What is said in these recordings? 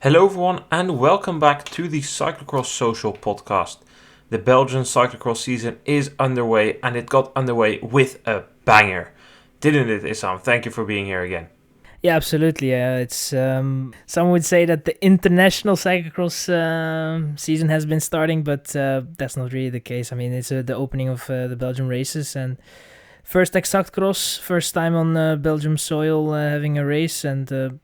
Hello everyone and welcome back to the Cyclocross Social podcast. The Belgian Cyclocross season is underway and it got underway with a banger. Didn't it, Issam? Thank you for being here again. Yeah, absolutely. It's some would say that the international cyclocross season has been starting, but that's not really the case. I mean, it's the opening of the Belgian races and first Exactcross, first time on Belgium soil having a race, and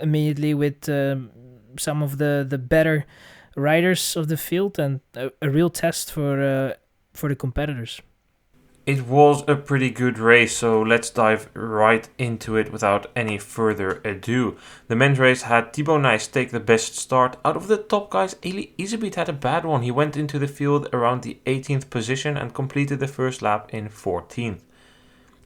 immediately with some of the better riders of the field and a real test for the competitors. It was a pretty good race, so let's dive right into it without any further ado. The men's race had Thibau Nys take the best start. Out of the top guys, Iserbyt had a bad one. He went into the field around the 18th position and completed the first lap in 14th.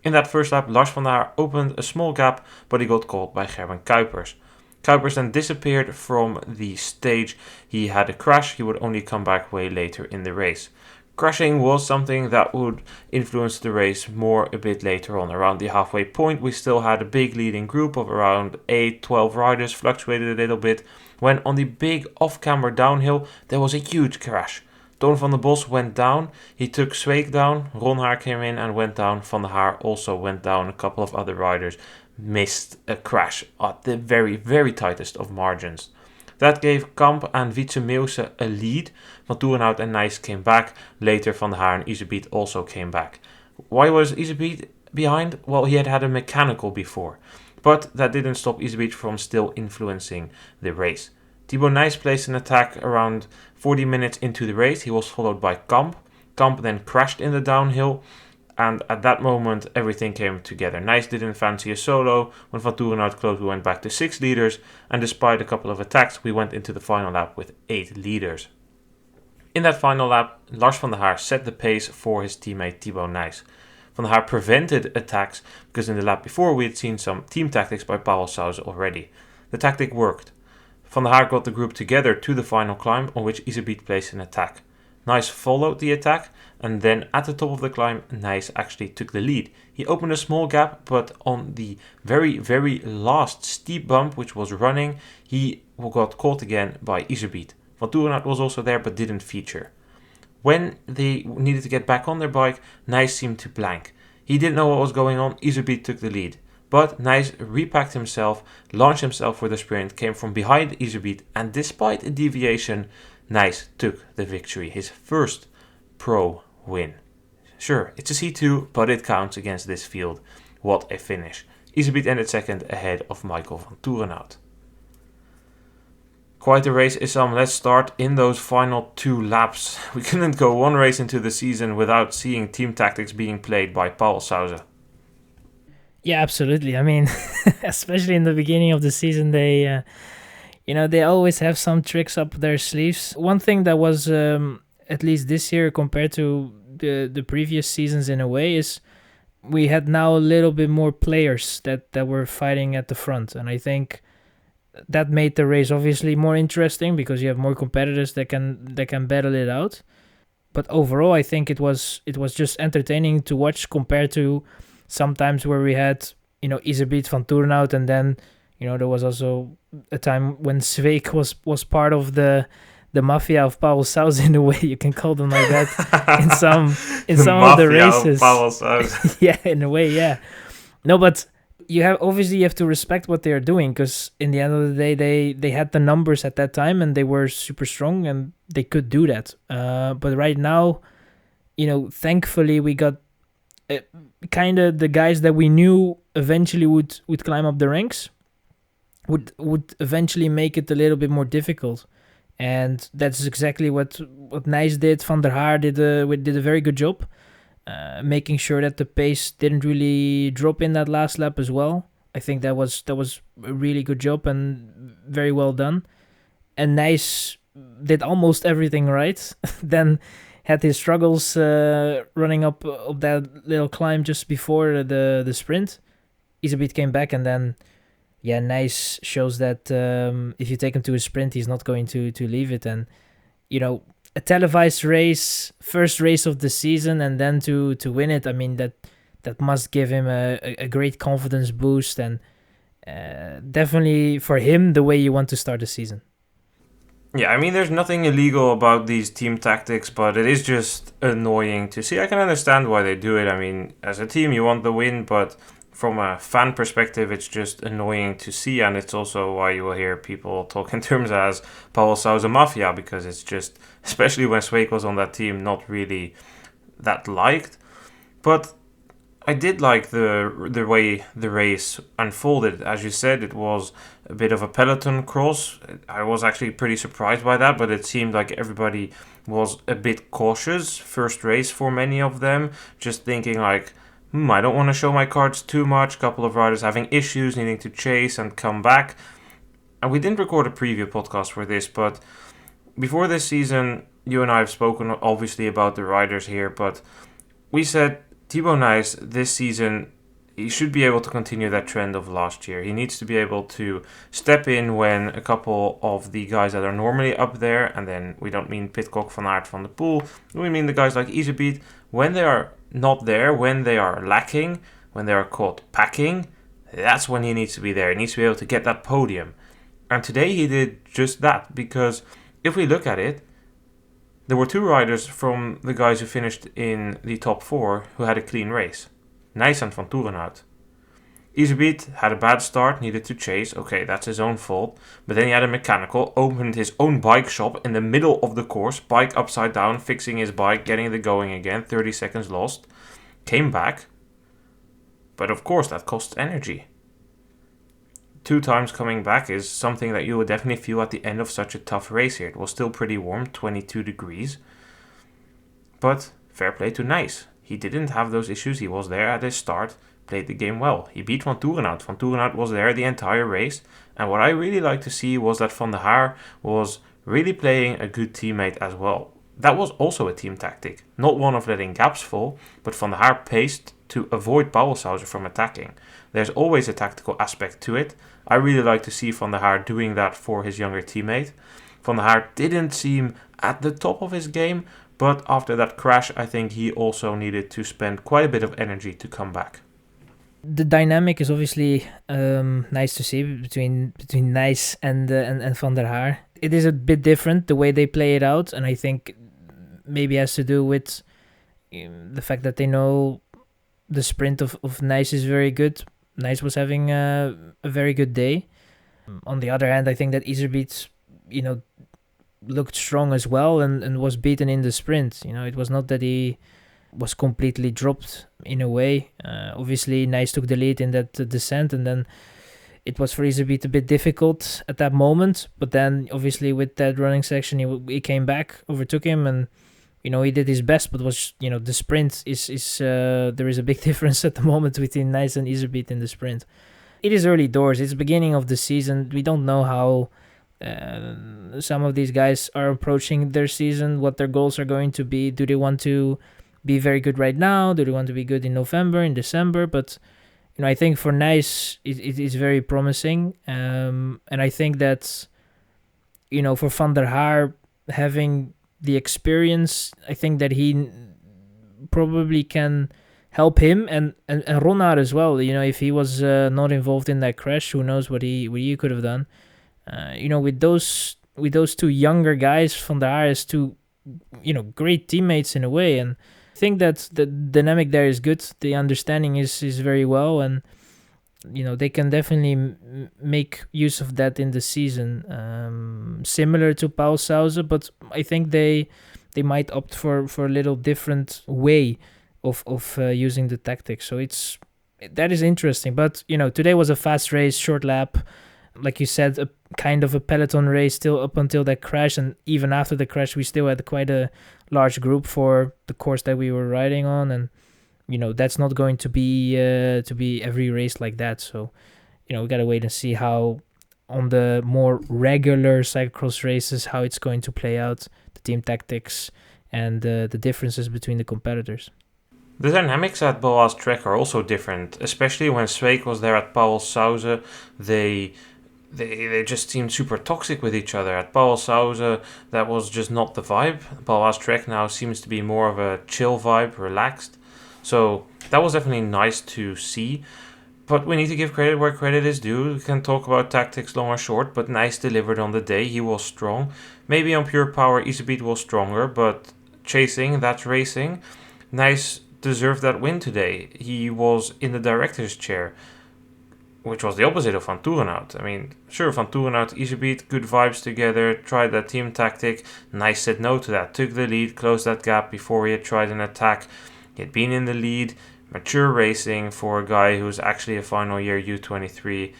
In that first lap, Lars van der Haar opened a small gap, but he got caught by Gerben Kuipers. Kuipers then disappeared from the stage. He had a crash. He would only come back way later in the race. Crashing was something that would influence the race more a bit later on. Around the halfway point, we still had a big leading group of around 8-12 riders, fluctuated a little bit, when on the big off-camber downhill, there was a huge crash. Toon van der Bos went down, he took Zweek down, Ron Haar came in and went down, Van der Haar also went down, a couple of other riders missed a crash at the very, very tightest of margins. That gave Kamp and Wietse Meeuwse a lead. Van Toerenhout and Nys came back. Later Van der Haar and Iserbyt also came back. Why was Iserbyt behind? Well, he had had a mechanical before. But that didn't stop Iserbyt from still influencing the race. Thibau Nys placed an attack around 40 minutes into the race. He was followed by Kamp. Kamp then crashed in the downhill. And at that moment, everything came together. Nys didn't fancy a solo. When Van Toerenhout closed, we went back to 6 leaders. And despite a couple of attacks, we went into the final lap with 8 leaders. In that final lap, Lars van der Haar set the pace for his teammate Thibau Nys. Van der Haar prevented attacks because in the lap before we had seen some team tactics by Pauwels Sauzen already. The tactic worked. Van der Haar got the group together to the final climb on which Iserbyt placed an attack. Nys followed the attack, and then at the top of the climb, Nys actually took the lead. He opened a small gap, but on the very, very last steep bump, which was running, he got caught again by Iserbyt. Van Toerenhout was also there, but didn't feature. When they needed to get back on their bike, Nys seemed to blank. He didn't know what was going on, Iserbyt took the lead. But Nys repacked himself, launched himself for the sprint, came from behind Iserbyt, and despite a deviation, Nys took the victory, his first pro win. Sure, it's a C2, but it counts against this field. What a finish. Iserbyt ended second ahead of Michael van Toerenhout. Quite a race, Issam. Let's start in those final 2 laps. We couldn't go one race into the season without seeing team tactics being played by Pauwels Sauzen. Yeah, absolutely. I mean, especially in the beginning of the season, they always have some tricks up their sleeves. One thing that was, at least this year compared to the previous seasons in a way, is we had now a little bit more players that were fighting at the front. And I think that made the race obviously more interesting because you have more competitors that can battle it out. But overall, I think it was just entertaining to watch compared to sometimes where we had, Iserbyt, Van Toerenhout, and then, there was also a time when Zweek was part of the mafia of Pauwels Sauzen, in a way you can call them like that in some of the races. Yeah, in a way, yeah. No, but you have to respect what they are doing because in the end of the day, they had the numbers at that time and they were super strong and they could do that. But right now, thankfully we got kind of the guys that we knew eventually would climb up the ranks. Would eventually make it a little bit more difficult, and that's exactly what Nys did. Van der Haar did a very good job, making sure that the pace didn't really drop in that last lap as well. I think that was a really good job and very well done. And Nys did almost everything right. Then had his struggles running up that little climb just before the sprint. Iserbyt came back and then. Yeah, Nys shows that if you take him to a sprint, he's not going to leave it. And, a televised race, first race of the season, and then to win it, I mean, that must give him a great confidence boost. And Definitely for him the way you want to start the season. Yeah, I mean, there's nothing illegal about these team tactics, but it is just annoying to see. I can understand why they do it. I mean, as a team, you want the win, but from a fan perspective, it's just annoying to see. And it's also why you will hear people talk in terms as Pauwels Sauzen Mafia, because it's just, especially when Swake was on that team, not really that liked. But I did like the way the race unfolded. As you said, it was a bit of a peloton cross. I was actually pretty surprised by that, but it seemed like everybody was a bit cautious. First race for many of them, just thinking like, I don't want to show my cards too much. Couple of riders having issues, needing to chase and come back. And we didn't record a preview podcast for this, but before this season, you and I have spoken obviously about the riders here, but we said Thibau Nys this season, he should be able to continue that trend of last year. He needs to be able to step in when a couple of the guys that are normally up there, and then we don't mean Pidcock, Van Aert, Van der Poel, we mean the guys like Iserbyt, when they are not there, when they are lacking, when they are caught packing, that's when he needs to be there. He needs to be able to get that podium. And today he did just that, because if we look at it, there were two riders from the guys who finished in the top four who had a clean race. Nys and Van Toerenhout. Iserbyt had a bad start, needed to chase. Okay, that's his own fault. But then he had a mechanical, opened his own bike shop in the middle of the course, bike upside down, fixing his bike, getting it going again, 30 seconds lost. Came back. But of course, that costs energy. 2 times coming back is something that you would definitely feel at the end of such a tough race here. It was still pretty warm, 22 degrees. But fair play to Nys. He didn't have those issues. He was there at his start, played the game well. He beat Van Toerenhout. Van Toerenhout was there the entire race. And what I really liked to see was that Van der Haar was really playing a good teammate as well. That was also a team tactic. Not one of letting gaps fall, but Van der Haar paced to avoid Pauwels Sauzen from attacking. There's always a tactical aspect to it. I really like to see Van der Haar doing that for his younger teammate. Van der Haar didn't seem at the top of his game, but after that crash, I think he also needed to spend quite a bit of energy to come back. The dynamic is obviously nice to see between Nys and Van der Haar. It is a bit different the way they play it out, and I think maybe has to do with the fact that they know the sprint of Nys is very good. Nys was having a very good day. On the other hand, I think that Iserbyt, looked strong as well and was beaten in the sprint. It was not that he was completely dropped in a way. Obviously, Nys took the lead in that descent, and then it was for Iserbyt a bit difficult at that moment. But then, obviously, with that running section, he came back, overtook him, and he did his best. But the sprint is there is a big difference at the moment between Nys and Iserbyt in the sprint. It is early doors. It's the beginning of the season. We don't know how some of these guys are approaching their season, what their goals are going to be. Do they want to be very good right now? Do they want to be good in November, in December? But I think for Nys, it is very promising. And I think that, for Van der Haar having the experience, I think that he probably can help him and Ronald as well. If he was not involved in that crash, who knows what he could have done. With those two younger guys, Van der Haar is two, great teammates in a way, and I think that the dynamic there is good. The understanding is very well, and they can definitely make use of that in the season. Similar to Pauwels Sauzen, but I think they might opt for a little different way of using the tactics. So that is interesting. But today was a fast race, short lap. Like you said, a kind of a peloton race still up until that crash, and even after the crash, we still had quite a large group for the course that we were riding on, and that's not going to be every race like that. So we gotta wait and see how on the more regular cyclocross races how it's going to play out, the team tactics and the differences between the competitors. The dynamics at Boas Trek are also different, especially when Swake was there at Pauwels Sauzen. They just seemed super toxic with each other. At Pauwels Sauzen, that was just not the vibe. Boas Trek now seems to be more of a chill vibe, relaxed. So that was definitely nice to see. But we need to give credit where credit is due. We can talk about tactics long or short, but Nys delivered on the day. He was strong. Maybe on pure power, Iserbyt was stronger, but chasing, that's racing. Nys deserved that win today. He was in the director's chair, which was the opposite of Van Toerenhout. I mean, sure, Van Toerenhout, Iserbyt, good vibes together, tried that team tactic. Nys said no to that, took the lead, closed that gap before he had tried an attack. He had been in the lead. Mature racing for a guy who's actually a final year U23.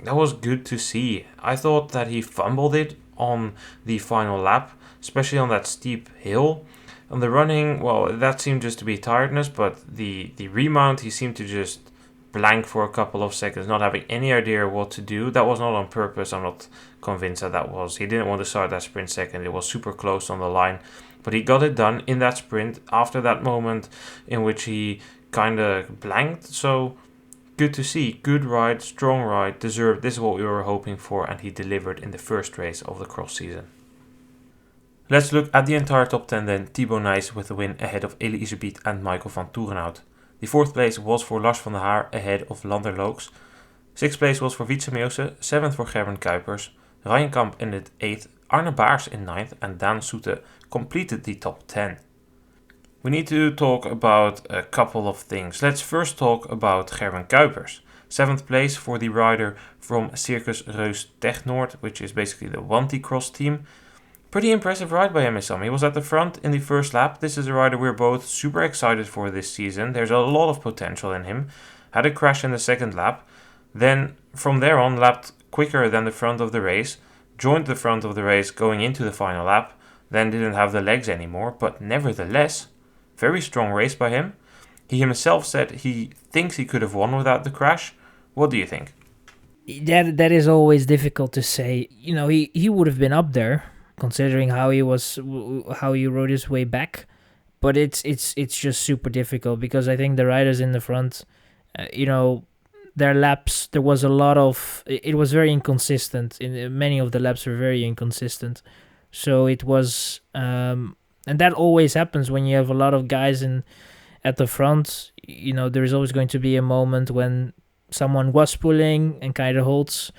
That was good to see. I thought that he fumbled it on the final lap, especially on that steep hill. On the running, well, that seemed just to be tiredness, but the remount, he seemed to just blank for a couple of seconds, not having any idea what to do. That was not on purpose. I'm not convinced that was. He didn't want to start that sprint second. It was super close on the line. But he got it done in that sprint after that moment in which he kind of blanked. So good to see. Good ride, strong ride, deserved. This is what we were hoping for, and he delivered in the first race of the cross season. Let's look at the entire top 10 then. Thibau Nys with the win ahead of Eli Iserbyt and Michael van Toerenhout. The 4th place was for Lars van der Haar ahead of Lander Looks. 6th place was for Wietse Meeuwse, 7th for Gerben Kuipers. Ryan Kamp ended 8th, Arne Baars in 9th, and Daan Soete completed the top 10. We need to talk about a couple of things. Let's first talk about Gerben Kuipers. 7th place for the rider from Circus Reus Technoord, which is basically the Wanty-cross team. Pretty impressive ride by him, Issam. He was at the front in the first lap. This is a rider we're both super excited for this season. There's a lot of potential in him. Had a crash in the second lap. Then from there on lapped quicker than the front of the race. Joined the front of the race going into the final lap. Then didn't have the legs anymore. But nevertheless, very strong race by him. He himself said he thinks he could have won without the crash. What do you think? That is always difficult to say. You know, he would have been up there, considering how he rode his way back, but it's just super difficult because I think the riders in the front, their laps, there was a lot of, it was very inconsistent. Many of the laps were very inconsistent, so it was, and that always happens when you have a lot of guys at the front. You know, there is always going to be a moment when someone was pulling and kind of holds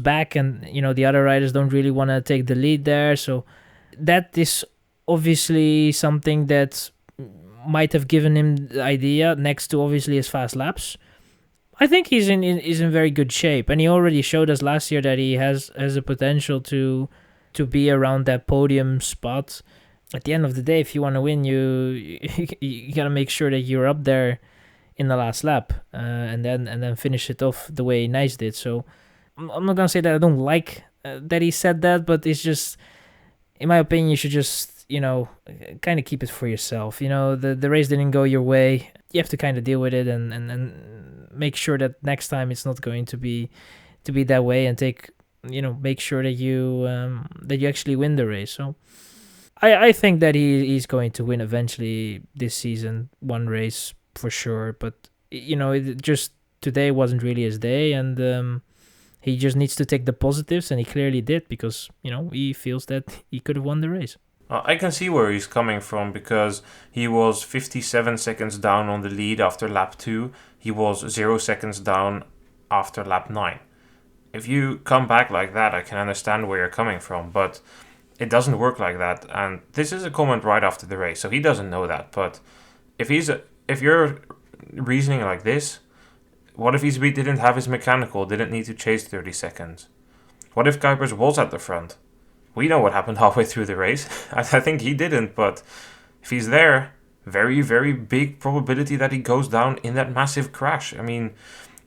back, and the other riders don't really want to take the lead there. So that is obviously something that might have given him the idea, next to obviously his fast laps. I think he's in very good shape, and he already showed us last year that he has a potential to be around that podium spot. At the end of the day, if you want to win, you gotta make sure that you're up there in the last lap, and then finish it off the way Nys did. So I'm not gonna say that I don't like that he said that, but it's just, in my opinion, you should just kind of keep it for yourself. The race didn't go your way. You have to kind of deal with it and make sure that next time it's not going to be that way, and make sure that you actually win the race. So I think that he's going to win eventually this season, one race for sure, but it just today wasn't really his day, and he just needs to take the positives, and he clearly did, because he feels that he could have won the race. I can see where he's coming from, because he was 57 seconds down on the lead after lap 2. He was 0 seconds down after lap 9. If you come back like that, I can understand where you're coming from, but it doesn't work like that. And this is a comment right after the race, so he doesn't know that. But if you're reasoning like this, what if Iserbyt didn't have his mechanical, didn't need to chase 30 seconds? What if Kuipers was at the front? We know what happened halfway through the race. I think he didn't, but if he's there, very, very big probability that he goes down in that massive crash. I mean,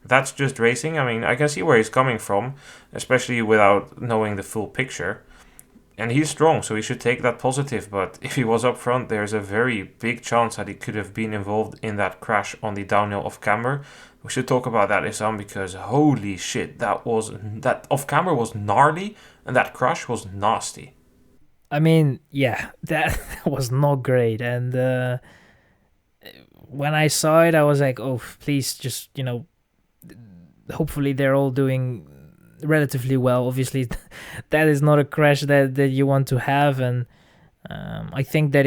that's just racing. I mean, I can see where he's coming from, especially without knowing the full picture. And he's strong, so he should take that positive. But if he was up front, there's a very big chance that he could have been involved in that crash on the downhill off-camber. We should talk about that, Issam, because holy shit, that off-camber was gnarly, and that crash was nasty. I mean, yeah, that was not great. And when I saw it, I was like, oh, please, just, hopefully they're all doing relatively well. Obviously, that is not a crash that you want to have, and I think that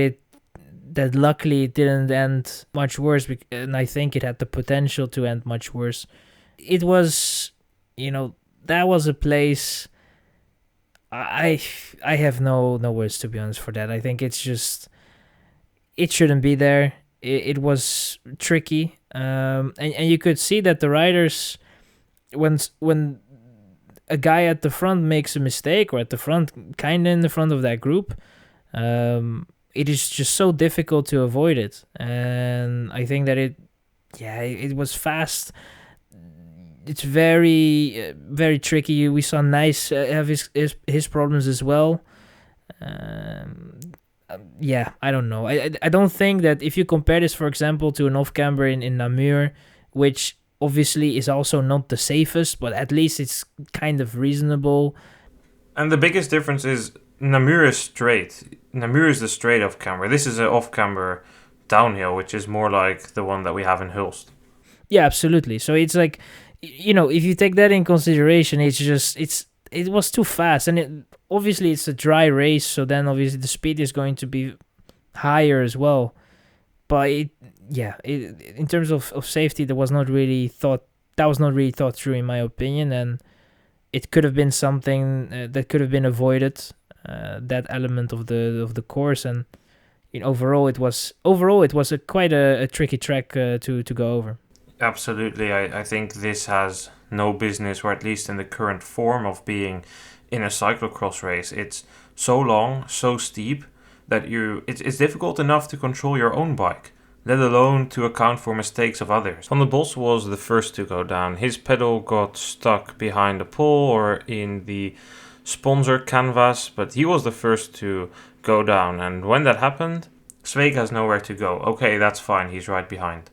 that luckily it didn't end much worse, and I think it had the potential to end much worse. It was, that was a place. I have no words, to be honest, for that. I think it's just, it shouldn't be there. It was tricky, and you could see that the riders, when a guy at the front makes a mistake, or at the front, kind of in the front of that group, it is just so difficult to avoid it. And I think that it was fast. It's very very tricky. We saw Nys have his problems as well. I don't know. I don't think that if you compare this, for example, to an off-camber in Namur, which obviously is also not the safest, but at least it's kind of reasonable. And the biggest difference is Namur is straight. Namur is the straight off-camber. This is an off-camber downhill, which is more like the one that we have in Hulst. Yeah, absolutely. So it's like, if you take that in consideration, it was too fast, and obviously it's a dry race, so then obviously the speed is going to be higher as well. But in terms of safety, that was not really thought through, in my opinion, and it could have been something that could have been avoided, that element of the course. And overall it was quite a tricky track to go over. Absolutely. I think this has no business, or at least in the current form, of being in a cyclocross race. It's so long, so steep, that it's difficult enough to control your own bike, let alone to account for mistakes of others. Van der Bos was the first to go down. His pedal got stuck behind a pole or in the sponsor canvas, but he was the first to go down. And when that happened, Sveik has nowhere to go. Okay, that's fine, he's right behind.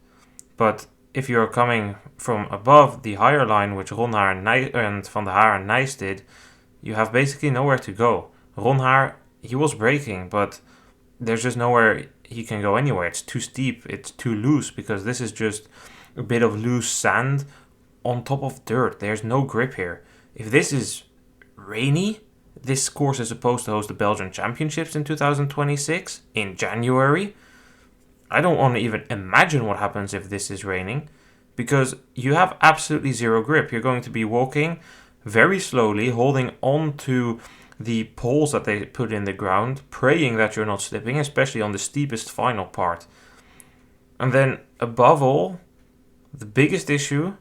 But if you're coming from above the higher line, which Ron Haar and Van der Haar and Nys did, you have basically nowhere to go. Ron Haar, he was braking, but there's just nowhere he can go anywhere. It's too steep, it's too loose, because this is just a bit of loose sand on top of dirt. There's no grip here. If this is rainy, this course is supposed to host the Belgian Championships in 2026 in January. I don't want to even imagine what happens if this is raining, because you have absolutely zero grip. You're going to be walking very slowly, holding on to the poles that they put in the ground, praying that you're not slipping, especially on the steepest final part. And then, above all, the biggest issue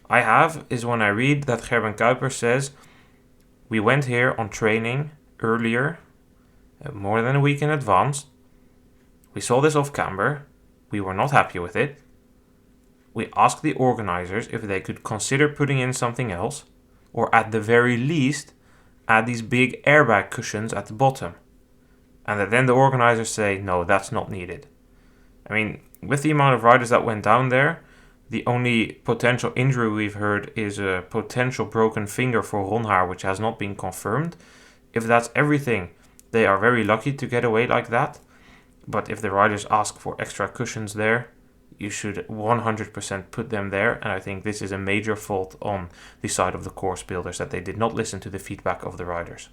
I have is when I read that Gerben Kuiper says, we went here on training earlier, more than a week in advance. We saw this off-camber, we were not happy with it. We asked the organizers if they could consider putting in something else, or at the very least, add these big airbag cushions at the bottom. And that then the organizers say, no, that's not needed. I mean, with the amount of riders that went down there, the only potential injury we've heard is a potential broken finger for Ron Haar, which has not been confirmed. If that's everything, they are very lucky to get away like that. But if the riders ask for extra cushions there, you should 100% put them there. And I think this is a major fault on the side of the course builders, that they did not listen to the feedback of the riders.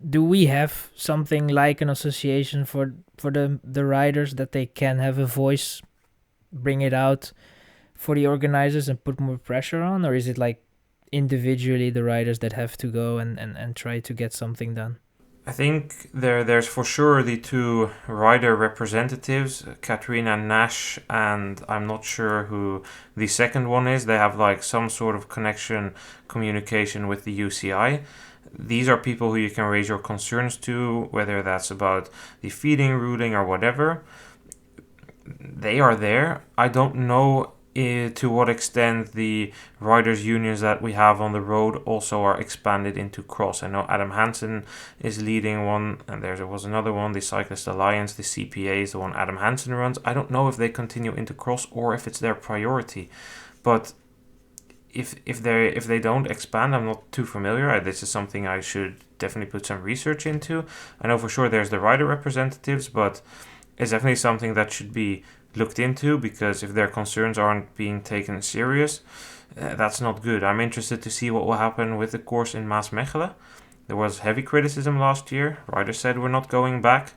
Do we have something like an association for the riders, that they can have a voice, bring it out for the organizers and put more pressure on? Or is it like individually the riders that have to go and try to get something done? I think there's for sure the two rider representatives, Katrina Nash, and I'm not sure who the second one is. They have like some sort of communication with the UCI. These are people who you can raise your concerns to, whether that's about the feeding ruling or whatever. They are there. I don't know to what extent the riders' unions that we have on the road also are expanded into cross. I know Adam Hansen is leading one, and there was another one, the Cyclist Alliance, the CPA is the one Adam Hansen runs. I don't know if they continue into cross or if it's their priority, but if they don't expand, I'm not too familiar. This is something I should definitely put some research into. I know for sure there's the rider representatives, but it's definitely something that should be looked into, because if their concerns aren't being taken serious, that's not good. I'm interested to see what will happen with the course in Maasmechelen. There was heavy criticism last year. Riders said we're not going back.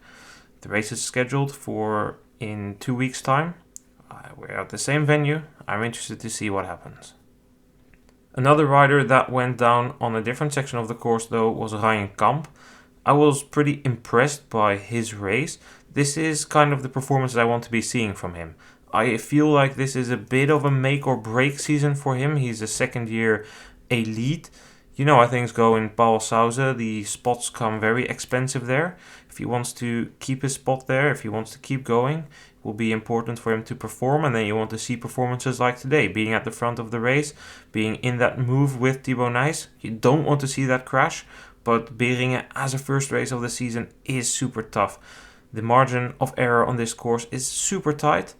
The race is scheduled for in 2 weeks' time. We're at the same venue. I'm interested to see what happens. Another rider that went down on a different section of the course though was Ryan Kamp. I was pretty impressed by his race. This is kind of the performance I want to be seeing from him. I feel like this is a bit of a make or break season for him. He's a second year elite. You know how things go in Pauwels Sauzen. The spots come very expensive there. If he wants to keep his spot there, if he wants to keep going, it will be important for him to perform. And then you want to see performances like today, being at the front of the race, being in that move with Thibau Nys. You don't want to see that crash, but Beringen as a first race of the season is super tough. The margin of error on this course is super tight.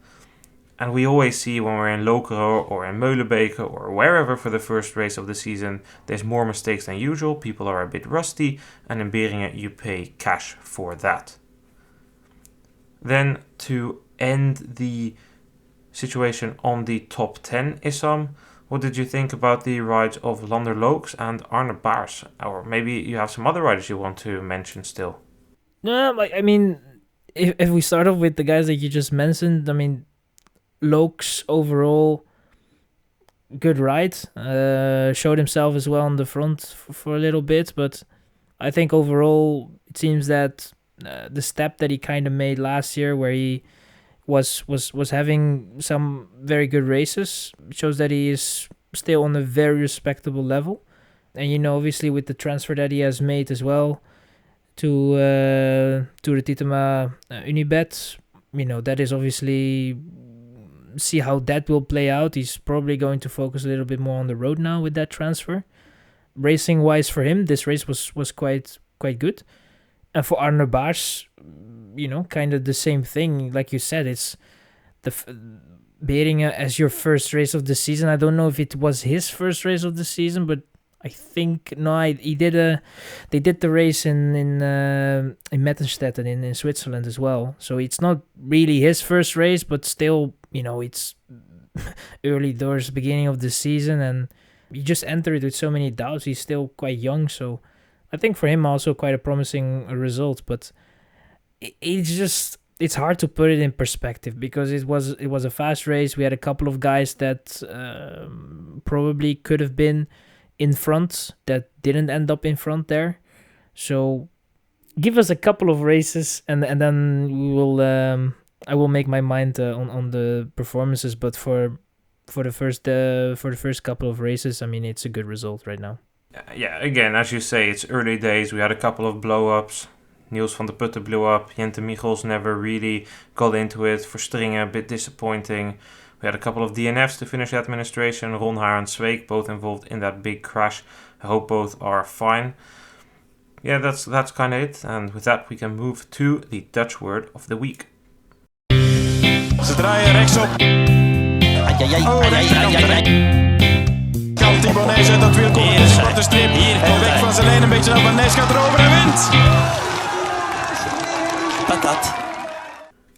And we always see when we're in Lokeren or in Meulenbeke or wherever for the first race of the season, there's more mistakes than usual. People are a bit rusty, and in Beringen you pay cash for that. Then to end the situation on the top 10, Issam, what did you think about the rides of Lander Looks and Arne Baars? Or maybe you have some other riders you want to mention still. No, I mean, if we start off with the guys that you just mentioned, I mean, Lokes overall good ride, showed himself as well on the front for a little bit, but I think overall it seems that the step that he kind of made last year, where he was having some very good races, shows that he is still on a very respectable level. And you know, obviously with the transfer that he has made as well to the Titema Unibet, you know, that is obviously, see how that will play out. He's probably going to focus a little bit more on the road now with that transfer. Racing wise for him, this race was quite good. And for Arne Baars, you know, kind of the same thing. Like you said, it's the Beringen as your first race of the season. I don't know if it was his first race of the season, but I think he did they did the race in Mettenstetten in Switzerland as well. So it's not really his first race, but still, you know, it's early doors, beginning of the season, and you just enter it with so many doubts. He's still quite young, so I think for him also quite a promising result. But it's hard to put it in perspective, because it was a fast race. We had a couple of guys that probably could have been in front that didn't end up in front there. So give us a couple of races, and then we will I will make my mind on the performances. But for the first couple of races, I mean, it's a good result right now. Yeah, again, as you say, it's early days. We had a couple of blow-ups. Niels van der Putten blew up. Jente Michels never really got into it. Verstringen, a bit disappointing. We had a couple of DNFs to finish the administration. Ronhaar and Zweek, both involved in that big crash. I hope both are fine. Yeah, that's kind of it. And with that, we can move to the Dutch word of the week. Ze draaien rechtsop. Kan Thibau Nys uit dat wiel komen. Dus wordt de strip. Hij weg van zijn lijn een beetje af. En Nys gaat erover en wint. Patat.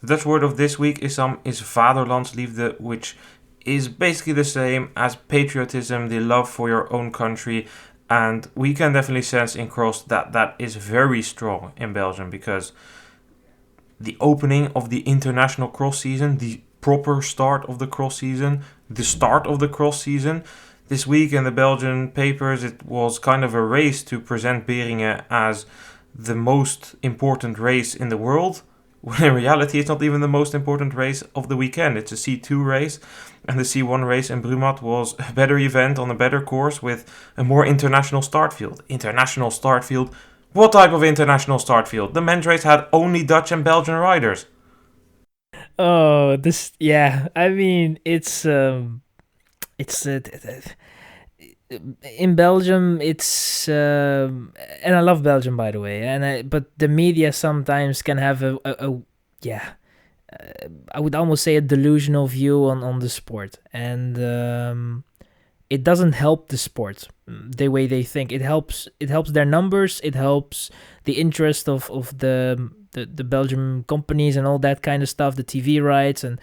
The Dutch word of this week, Issam, is Vaderlandsliefde, which is basically the same as patriotism, the love for your own country. And we can definitely sense in cross that is very strong in Belgium, because the opening of the international cross season, the proper start of the cross season, the start of the cross season, this week in the Belgian papers, it was kind of a race to present Beringen as the most important race in the world, when in reality it's not even the most important race of the weekend. It's a C2 race, and the C1 race in Brumat was a better event on a better course with a more international start field. International start field? What type of international start field? The men's race had only Dutch and Belgian riders. Oh, yeah. I mean, it's in Belgium. It's and I love Belgium, by the way. But the media sometimes can have I would almost say a delusional view on the sport, and it doesn't help the sport the way they think. It helps their numbers. It helps the interest of the Belgian companies and all that kind of stuff, the TV rights and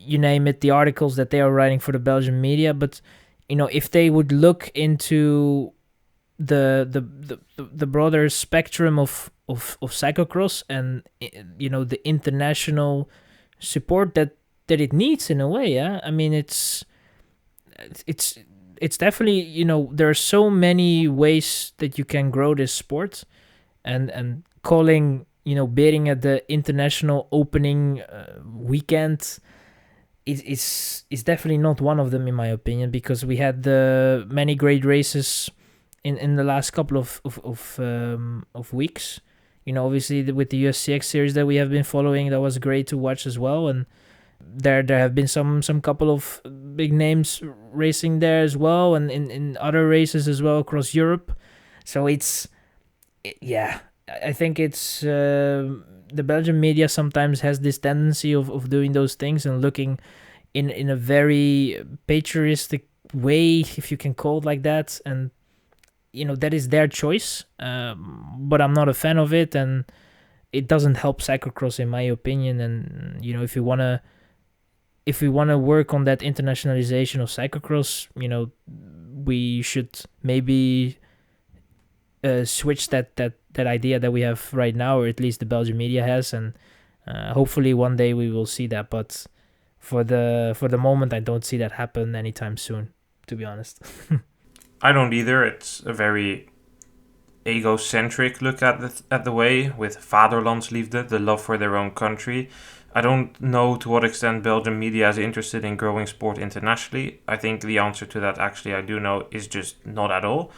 you name it, the articles that they are writing for the Belgian media. But you know, if they would look into the broader spectrum of cyclocross and, you know, the international support that it needs in a way. Yeah, I mean it's definitely, you know, there are so many ways that you can grow this sport, and calling, you know, Beringen at the international opening weekend is definitely not one of them in my opinion, because we had the many great races in the last couple of weeks. You know, obviously with the USCX series that we have been following, that was great to watch as well, and there have been some couple of big names racing there as well, and in other races as well across Europe. So yeah, I think it's the Belgian media sometimes has this tendency of doing those things and looking in a very patriotic way, if you can call it like that, and you know that is their choice, but I'm not a fan of it, and it doesn't help cyclocross in my opinion. And you know, if we want to work on that internationalization of cyclocross, you know, we should maybe switch that idea that we have right now, or at least the Belgian media has, and hopefully one day we will see that. But for the moment, I don't see that happen anytime soon, to be honest. I don't either. It's a very egocentric look at the way, with Vaderlandsliefde, the love for their own country. I don't know to what extent Belgian media is interested in growing sport internationally. I think the answer to that, actually, I do know, is just not at all.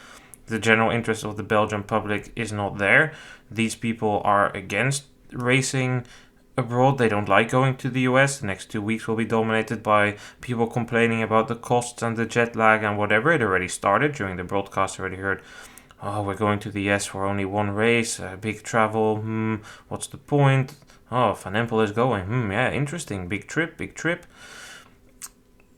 The general interest of the Belgian public is not there. These people are against racing abroad. They don't like going to the US. The next 2 weeks will be dominated by people complaining about the costs and the jet lag and whatever. It already started during the broadcast. I already heard, oh, we're going to the US for only one race, big travel, what's the point? Oh, Van Empel is going, yeah, interesting, big trip.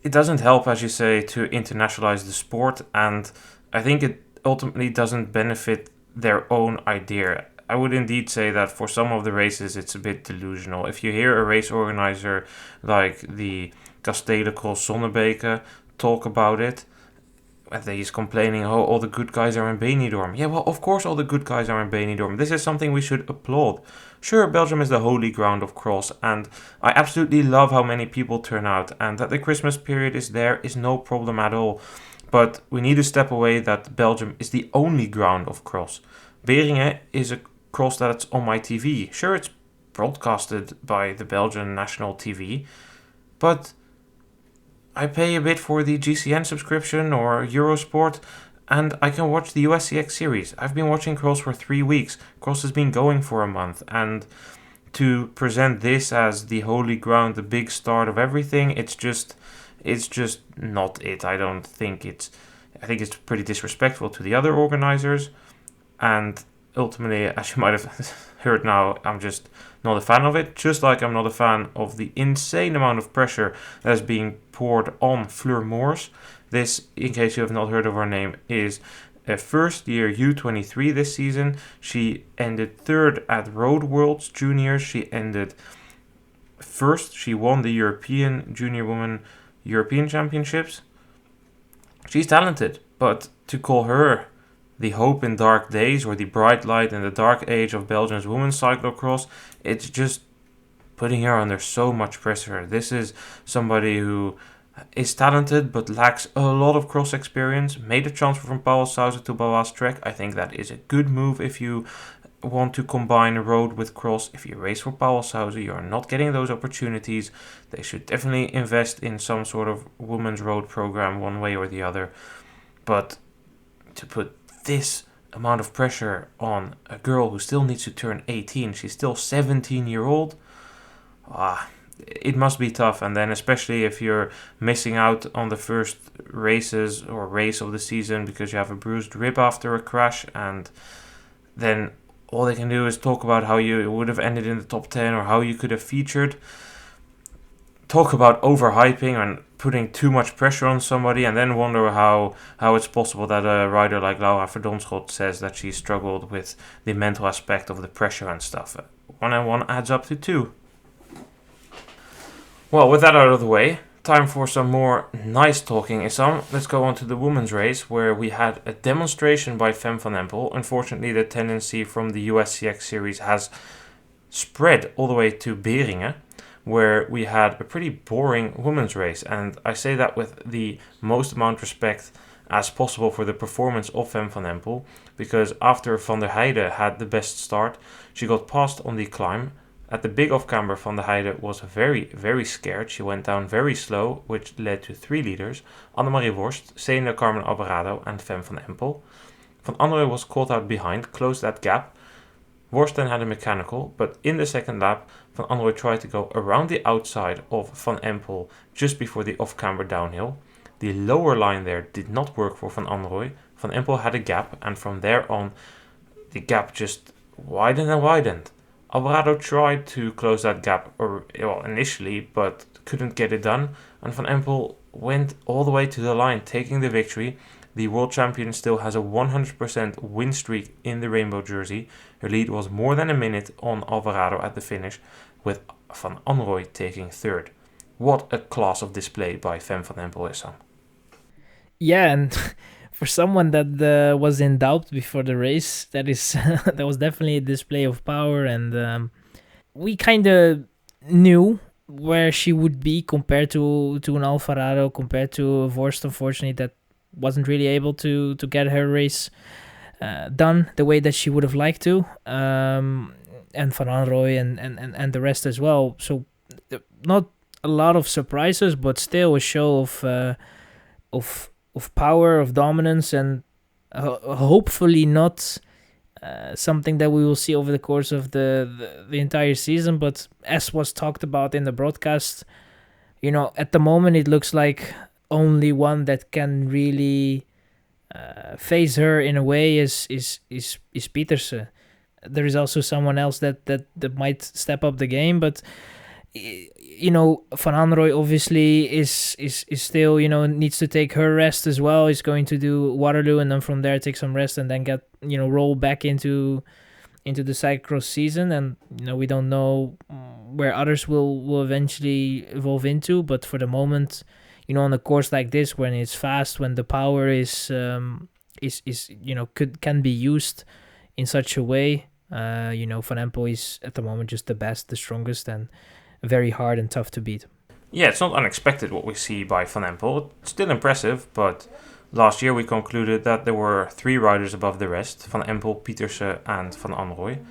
It doesn't help, as you say, to internationalize the sport, and I think it ultimately doesn't benefit their own idea. I would indeed say that for some of the races it's a bit delusional. If you hear a race organizer like the Cylocross Zonnebeke talk about it, and he's complaining, oh, all the good guys are in Benidorm. Yeah, well, of course all the good guys are in Benidorm. This is something we should applaud. Sure, Belgium is the holy ground of cross, and I absolutely love how many people turn out, and that the Christmas period is there is no problem at all. But we need to step away that Belgium is the only ground of cross. Beringen is a cross that's on my TV. Sure, it's broadcasted by the Belgian national TV, but I pay a bit for the GCN subscription or Eurosport, and I can watch the USCX series. I've been watching cross for 3 weeks. Cross has been going for a month, and to present this as the holy ground, the big start of everything, it's just not it. I think it's pretty disrespectful to the other organizers, and ultimately, as you might have heard now, I'm just not a fan of it. Just like I'm not a fan of the insane amount of pressure that is being poured on Fleur Moors. This, in case you have not heard of her name, is a first year U23 this season. She ended third at Road Worlds Juniors. She ended first. She won the European Junior Women European Championships. She's talented, but to call her the hope in dark days, or the bright light in the dark age of Belgium's women's cyclocross, it's just putting her under so much pressure. This is somebody who is talented but lacks a lot of cross experience. Made a transfer from Pauwels Sauzen to Baloise Trek. I think that is a good move if you want to combine road with cross. If you race for Pauwels Sauzen, you are not getting those opportunities. They should definitely invest in some sort of women's road program one way or the other. But to put this amount of pressure on a girl who still needs to turn 18, she's still 17-year-old, it must be tough. And then especially if you're missing out on the first races or race of the season because you have a bruised rib after a crash, and then all they can do is talk about how you would have ended in the top 10 or how you could have featured. Talk about overhyping and putting too much pressure on somebody, and then wonder how it's possible that a rider like Laura Verdonschot says that she struggled with the mental aspect of the pressure and stuff. 1 and 1 adds up to 2. Well, with that out of the way, time for some more nice talking, Issam. Let's go on to the women's race, where we had a demonstration by Fem van Empel. Unfortunately, the tendency from the USCX series has spread all the way to Beringen. where we had a pretty boring women's race. And I say that with the most amount of respect as possible for the performance of Fem van Empel, because after Van der Heijden had the best start, she got passed on the climb. At the big off-camber, Van der Heijden was very, very scared. She went down very slow, which led to 3 leaders: Annemarie Worst, Sena Carmen Alvarado and Fem van Empel. Van Anrooy was caught out behind, closed that gap. Worst then had a mechanical, but in the second lap, Van Anrooy tried to go around the outside of Van Empel just before the off-camber downhill. The lower line there did not work for Van Anrooy. Van Empel had a gap, and from there on, the gap just widened and widened. Alvarado tried to close that gap initially, but couldn't get it done, and Van Empel went all the way to the line, taking the victory. The world champion still has a 100% win streak in the rainbow jersey. Her lead was more than a minute on Alvarado at the finish, with Van Anrooy taking third. What a class of display by Fem van Empel, Issam. Yeah, and for someone that was in doubt before the race, that was definitely a display of power, and we kind of knew where she would be compared to an Alvarado, compared to Vorst. Unfortunately, that wasn't really able to get her race done the way that she would have liked to, and Van Anrooy and the rest as well. So not a lot of surprises, but still a show of power, of dominance, and hopefully not something that we will see over the course of the entire season. But as was talked about in the broadcast, at the moment it looks like only one that can really face her in a way is Pieterse. There is also someone else that might step up the game, but Van Anrooy obviously is still needs to take her rest as well. He's going to do Waterloo and then from there take some rest and then get roll back into the cyclocross season. And we don't know where others will eventually evolve into, but for the moment, on a course like this, when it's fast, when the power can be used in such a way, Van Empel is at the moment just the best, the strongest, and very hard and tough to beat. Yeah, it's not unexpected what we see by Van Empel. It's still impressive, but last year we concluded that there were 3 riders above the rest: Van Empel, Pieterse and Van Anrooy.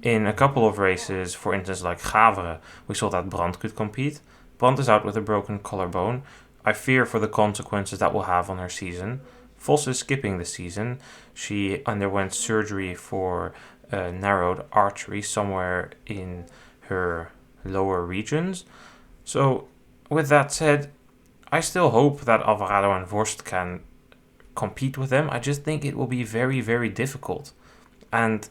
In a couple of races, for instance like Gavere, we saw that Brandt could compete. Brandt is out with a broken collarbone. I fear for the consequences that will have on her season. Vos is skipping the season. She underwent surgery for narrowed artery somewhere in her lower regions. So with that said, I still hope that Alvarado and Vorst can compete with them. I just think it will be very, very difficult, and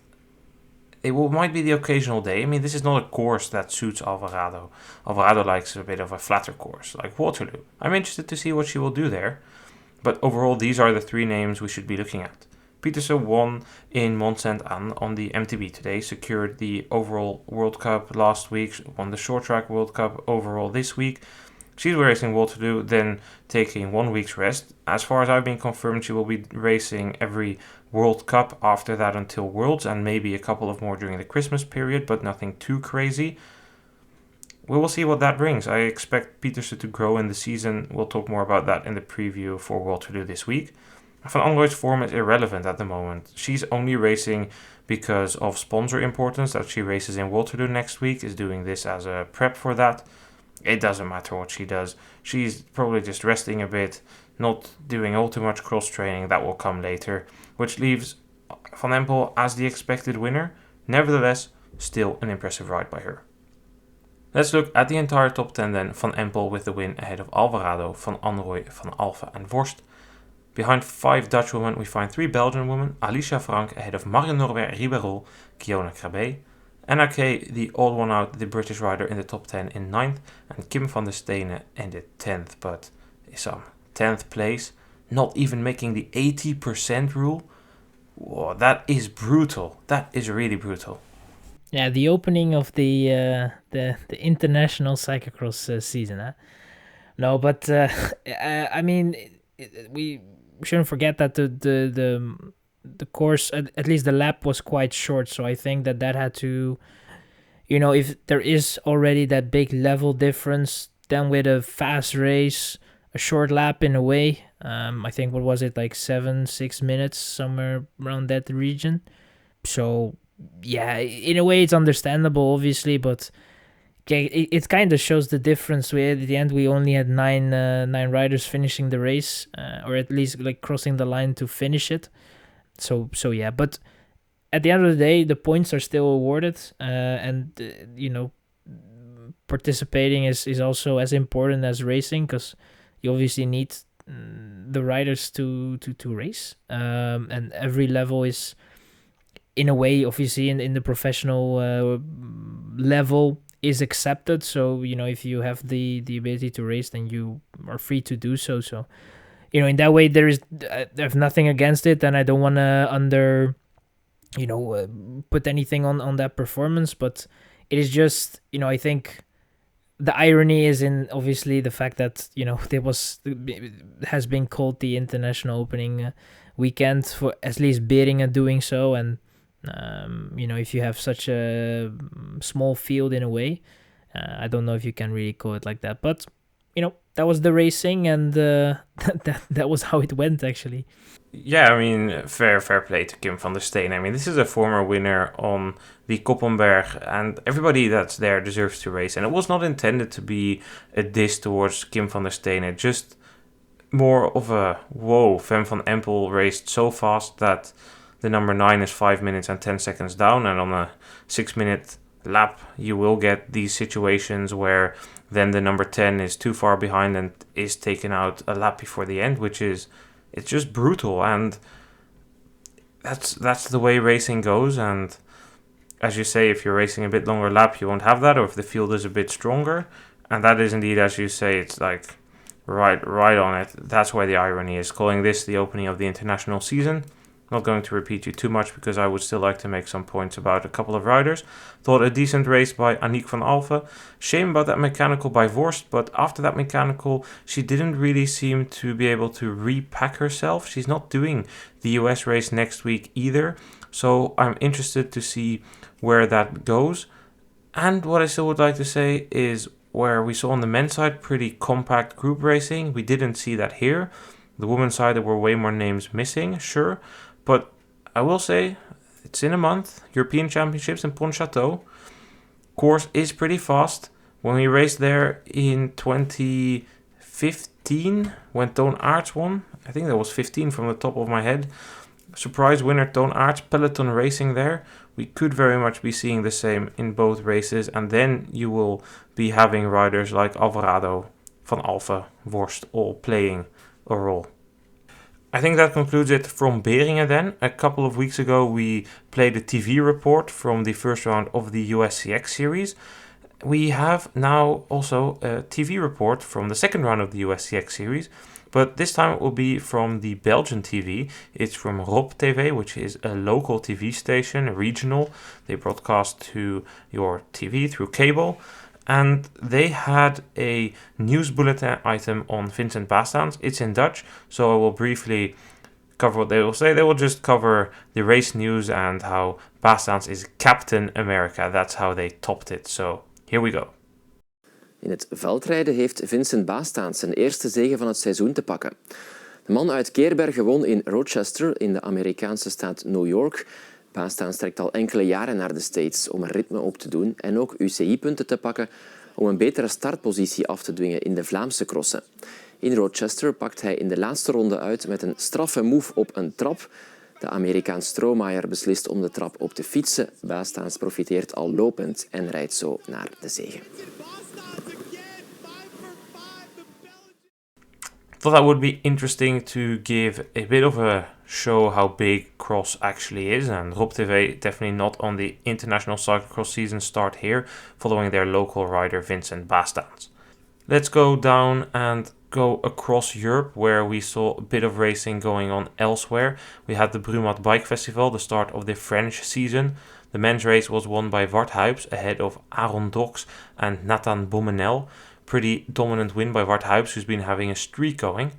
might be the occasional day. I mean, this is not a course that suits Alvarado. Alvarado likes a bit of a flatter course, like Waterloo. I'm interested to see what she will do there, but overall these are the 3 names we should be looking at. Pieterse won in Mont Saint-Anne on the MTB today, secured the overall World Cup last week, won the short track World Cup overall this week. She's racing Waterloo, then taking 1 week's rest. As far as I've been confirmed, she will be racing every World Cup after that until Worlds, and maybe a couple of more during the Christmas period, but nothing too crazy. We will see what that brings. I expect Pieterse to grow in the season. We'll talk more about that in the preview for Waterloo this week. Van Anrooy's form is irrelevant at the moment. She's only racing because of sponsor importance, that she races in Waterloo next week, is doing this as a prep for that. It doesn't matter what she does. She's probably just resting a bit, not doing all too much cross training. That will come later, which leaves Van Empel as the expected winner. Nevertheless, still an impressive ride by her. Let's look at the entire top 10 then. Van Empel with the win ahead of Alvarado, Van Anrooy, Van Alphen and Vorst. Behind 5 Dutch women, we find 3 Belgian women. Alicia Frank ahead of Marion Norbert Ribeiro, Kiona Krabbe. NRK, the odd one out, the British rider in the top 10 in 9th. And Kim van der Stene ended 10th, but Issam, 10th place, not even making the 80% rule. Whoa, that is brutal. That is really brutal. Yeah, the opening of the international cyclocross season. Huh? No, but I mean, we shouldn't forget that the course, at least the lap, was quite short. So I think that had to, if there is already that big level difference, then with a fast race, a short lap in a way, I think, what was it, like 6 minutes, somewhere around that region. So, yeah, in a way it's understandable, obviously, but it kind of shows the difference. At the end, we only had nine riders finishing the race, or at least like crossing the line to finish it. So yeah, but at the end of the day, the points are still awarded, and participating is also as important as racing, because you obviously need the riders to race, and every level is, in a way, obviously in the professional level, is accepted. So if you have the ability to race, then you are free to do so. So in that way, I have nothing against it, and I don't want to put anything on that performance. But it is just, I think the irony is in, obviously, the fact that has been called the international opening weekend for at least Beringen doing so. And if you have such a small field, in a way, I don't know if you can really call it like that. But that was the racing, and that was how it went, actually. Yeah, I mean, fair play to Kim van der Steen. I mean, this is a former winner on the Koppenberg, and everybody that's there deserves to race. And it was not intended to be a diss towards Kim van der Steen. It just more of a, whoa, Fem van Empel raced so fast that the number 9 is 5 minutes and 10 seconds down, and on a 6-minute lap, you will get these situations where then the number 10 is too far behind and is taken out a lap before the end, it's just brutal. And that's the way racing goes. And as you say, if you're racing a bit longer lap, you won't have that, or if the field is a bit stronger. And that is indeed, as you say, it's like right on it. That's why the irony is, calling this the opening of the international season. Not going to repeat you too much, because I would still like to make some points about a couple of riders. Thought a decent race by Aniek van Alphen. Shame about that mechanical by Vorst, but after that mechanical, she didn't really seem to be able to repack herself. She's not doing the US race next week either, so I'm interested to see where that goes. And what I still would like to say is, where we saw on the men's side pretty compact group racing, we didn't see that here. The women's side, there were way more names missing, sure. But I will say, it's in a month, European Championships in Pontchâteau. Course is pretty fast. When we raced there in 2015, when Toon Aerts won, I think that was 15 from the top of my head. Surprise winner Toon Aerts, peloton racing there. We could very much be seeing the same in both races. And then you will be having riders like Alvarado, Van Alphen, Vorst all playing a role. I think that concludes it from Beringen then. A couple of weeks ago we played a TV report from the first round of the USCX series. We have now also a TV report from the second round of the USCX series, but this time it will be from the Belgian TV. It's from Rob TV, which is a local TV station, regional. They broadcast to your TV through cable. And they had a news bulletin item on Vincent Baestaans. It's in Dutch, so I will briefly cover what they will say. They will just cover the race news and how Baestaans is Captain America. That's how they topped it. So here we go. In het veldrijden heeft Vincent Baestaans zijn eerste zege van het seizoen te pakken. De man uit Keerbergen won in Rochester in de Amerikaanse staat New York. Baestaans trekt al enkele jaren naar de States om een ritme op te doen en ook UCI-punten te pakken om een betere startpositie af te dwingen in de Vlaamse crossen. In Rochester pakt hij in de laatste ronde uit met een straffe move op een trap. De Amerikaan Stromayer beslist om de trap op te fietsen. Baestaans profiteert al lopend en rijdt zo naar de zege. Thought that would be interesting to give a bit of a show how big cross actually is, and Rob TV definitely not on the international cyclocross season start here, following their local rider Vincent Baestaans. Let's go down and go across Europe, where we saw a bit of racing going on elsewhere. We had the Brumat Bike Festival, the start of the French season. The men's race was won by Wart Huijps ahead of Aaron Dox and Nathan Beaumenel. Pretty dominant win by Wart Huijps, who's been having a streak going.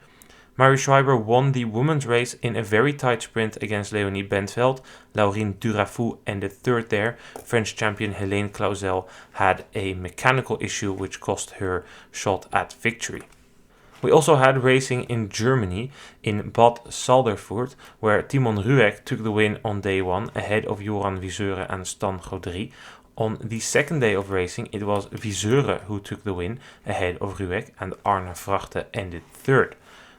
Mari Schreiber won the women's race in a very tight sprint against Leonie Bentveld. Laurine Durafou ended third there. French champion Helene Clausel had a mechanical issue which cost her shot at victory. We also had racing in Germany, in Bad Salderfurt, where Timon Ruek took the win on day 1 ahead of Joran Viseure and Stan Gaudry. On the second day of racing, it was Viseure who took the win ahead of Ruek, and Arne Vrachte ended third.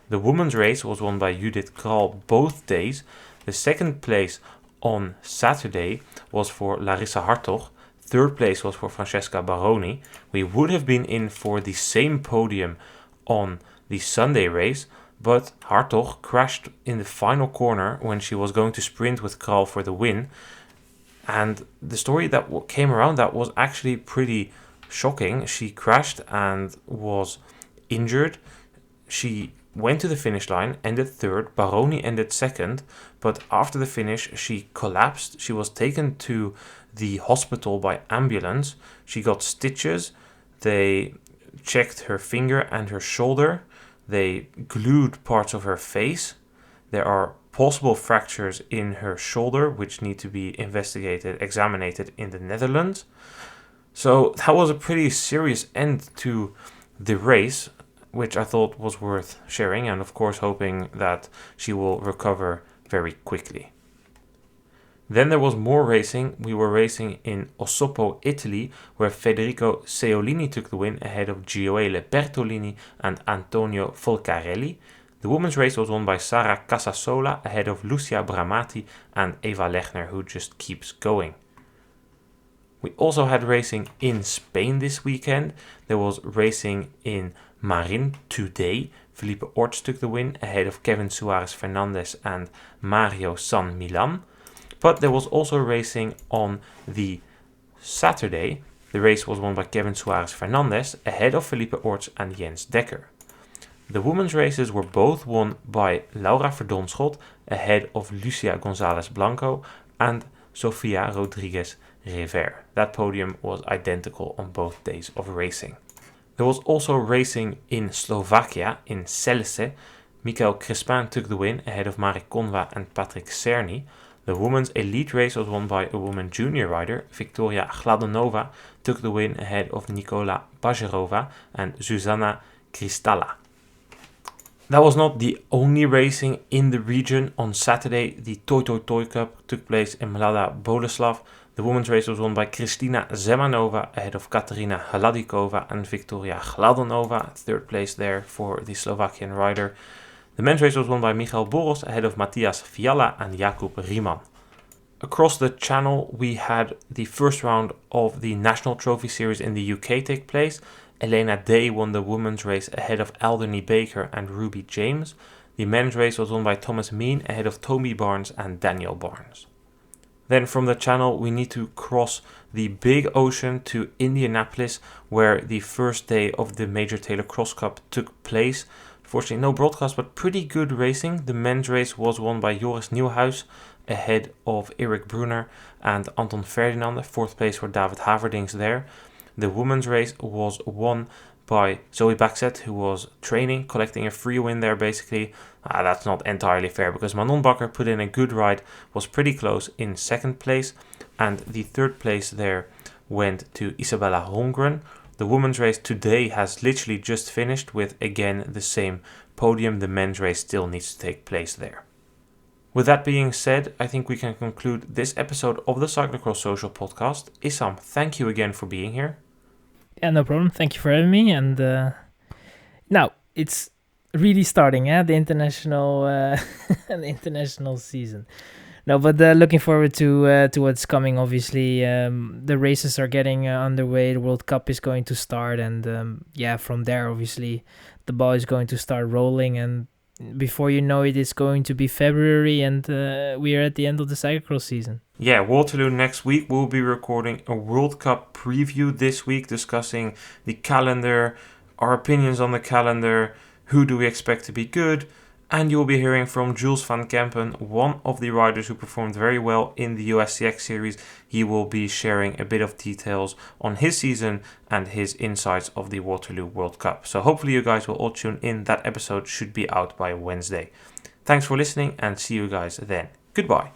The women's race was won by Judith Kral both days. The second place on Saturday was for Larissa Hartog. Third place was for Francesca Baroni. We would have been in for the same podium on the Sunday race, but Hartog crashed in the final corner when she was going to sprint with Kral for the win. And the story that came around that was actually pretty shocking. She crashed and was injured. She went to the finish line, ended third. Baroni ended second, but after the finish she collapsed. She was taken to the hospital by ambulance. She got stitches. They checked her finger and her shoulder. They glued parts of her face. There are possible fractures in her shoulder which need to be examined in the Netherlands. So that was a pretty serious end to the race, which I thought was worth sharing, and of course hoping that she will recover very quickly. Then there was more racing. We were racing in Ossopo, Italy, where Federico Seolini took the win ahead of Gioele Bertolini and Antonio Folcarelli. The women's race was won by Sara Casasola ahead of Lucia Bramati and Eva Lechner, who just keeps going. We also had racing in Spain this weekend. There was racing in Marin today. Felipe Orts took the win ahead of Kevin Suarez Fernandez and Mario San Milan. But there was also racing on the Saturday. The race was won by Kevin Suarez Fernandez ahead of Felipe Orts and Jens Dekker. The women's races were both won by Laura Verdonschot ahead of Lucia González Blanco and Sofia Rodriguez Rever. That podium was identical on both days of racing. There was also racing in Slovakia, in Selce. Mikael Crispin took the win ahead of Marek Konva and Patrick Cerny. The women's elite race was won by a woman junior rider. Victoria Gladanova took the win ahead of Nikola Bajerova and Zuzana Kristala. That was not the only racing in the region. On Saturday, the Toy Toy Toy Cup took place in Mlada Boleslav. The women's race was won by Kristina Zemanova ahead of Katarina Hladikova and Victoria Gladanova. Third place there for the Slovakian rider. The men's race was won by Michal Boros ahead of Matthias Fiala and Jakub Riemann. Across the channel, we had the first round of the National Trophy Series in the UK take place. Elena Day won the women's race ahead of Alderney Baker and Ruby James. The men's race was won by Thomas Mean ahead of Toby Barnes and Daniel Barnes. Then from the channel we need to cross the big ocean to Indianapolis, where the first day of the Major Taylor Cross Cup took place. Fortunately no broadcast, but pretty good racing. The men's race was won by Joris Nieuwhuis ahead of Erik Brunner and Anton Ferdinand. Fourth place for David Haverdings there. The women's race was won by Zoe Baxet, who was training, collecting a free win there basically. That's not entirely fair because Manon Bakker put in a good ride, was pretty close in second place, and the third place there went to Isabella Holmgren. The women's race today has literally just finished with again the same podium. The men's race still needs to take place there. With that being said, I think we can conclude this episode of the Cyclocross Social podcast. Issam, thank you again for being here. Yeah, no problem. Thank you for having me. And now it's really starting, the international the international season. No, but looking forward to what's coming. Obviously, the races are getting underway. The World Cup is going to start, and from there, obviously, the ball is going to start rolling. And before you know it, it's going to be February, and we are at the end of the Cyclocross season. Yeah, Waterloo next week. We'll be recording a World Cup preview this week, discussing the calendar, our opinions on the calendar, who do we expect to be good, And you will be hearing from Jules van Kempen, one of the riders who performed very well in the USCX series. He will be sharing a bit of details on his season and his insights of the Waterloo World Cup. So hopefully you guys will all tune in. That episode should be out by Wednesday. Thanks for listening and see you guys then. Goodbye.